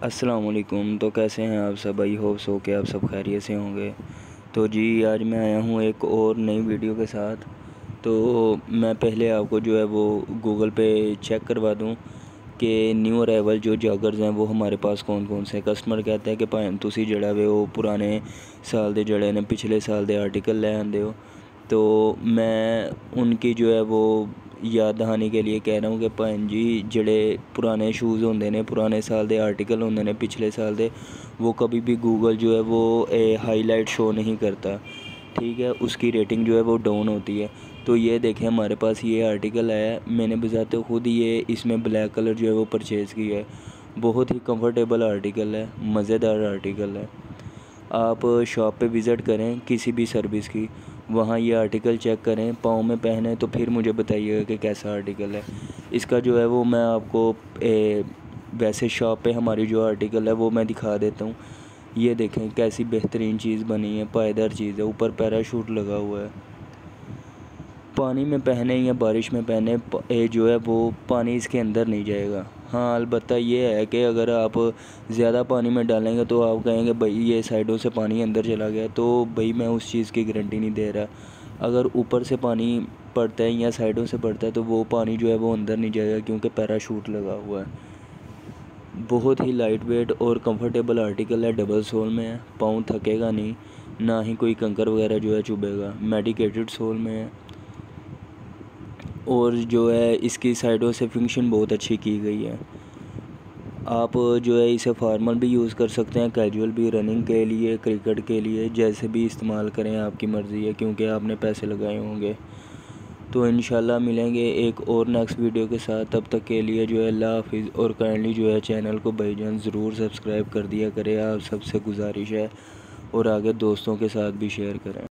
अस्सलाम वालेकुम। तो कैसे हैं आप सब? आई होप सो के आप सब खैरियत से होंगे। तो जी आज मैं आया हूँ एक और नई वीडियो के साथ। तो मैं पहले आपको जो है वो गूगल पे चेक करवा दूँ कि न्यू अराइवल जो जॉगर्स हैं वो हमारे पास कौन कौन से कस्टमर कहते हैं कि भाई तुसी जड़ा वे वो पुराने साल दे जड़े ने पिछले साल दे आर्टिकल ले आंदे हो। तो मैं उनकी जो है वो याद दहानी के लिए कह रहा हूँ कि भैन जी जड़े पुराने शूज़ होंदे ने पुराने साल दे आर्टिकल होंदे ने पिछले साल दे, वो कभी भी गूगल जो है वो हाईलाइट शो नहीं करता। ठीक है, उसकी रेटिंग जो है वो डाउन होती है। तो ये देखें हमारे पास ये आर्टिकल है, मैंने बजाते खुद ये इसमें ब्लैक कलर जो है वो परचेज़ किया है। बहुत ही कंफर्टेबल आर्टिकल है, मज़ेदार आर्टिकल है। आप शॉप पे विज़िट करें किसी भी सर्विस की, वहाँ ये आर्टिकल चेक करें, पाँव में पहने तो फिर मुझे बताइएगा कि कैसा आर्टिकल है। इसका जो है वो मैं आपको वैसे शॉप पे हमारी जो आर्टिकल है वो मैं दिखा देता हूँ। ये देखें कैसी बेहतरीन चीज़ बनी है, पायदार चीज़ है, ऊपर पैराशूट लगा हुआ है। पानी में पहने या बारिश में पहने जो है वो पानी इसके अंदर नहीं जाएगा। हाँ अलबत्ता ये है कि अगर आप ज़्यादा पानी में डालेंगे तो आप कहेंगे भाई ये साइडों से पानी अंदर चला गया, तो भाई मैं उस चीज़ की गारंटी नहीं दे रहा। अगर ऊपर से पानी पड़ता है या साइडों से पड़ता है तो वो पानी जो है वो अंदर नहीं जाएगा, क्योंकि पैराशूट लगा हुआ है। बहुत ही लाइट वेट और कंफर्टेबल आर्टिकल है, डबल सोल में है, पाँव थकेगा नहीं, ना ही कोई कंकर वगैरह जो है चुभेगा। मेडिकेटेड सोल में है और जो है इसकी साइडों से फिनिशिंग बहुत अच्छी की गई है। आप जो है इसे फॉर्मल भी यूज़ कर सकते हैं, कैजुअल भी, रनिंग के लिए, क्रिकेट के लिए, जैसे भी इस्तेमाल करें आपकी मर्ज़ी है, क्योंकि आपने पैसे लगाए होंगे। तो इंशाल्लाह मिलेंगे एक और नेक्स्ट वीडियो के साथ। तब तक के लिए जो है अल्लाह हाफिज़। और काइंडली जो है चैनल को भाईजान ज़रूर सब्सक्राइब कर दिया करें, आप सबसे गुजारिश है, और आगे दोस्तों के साथ भी शेयर करें।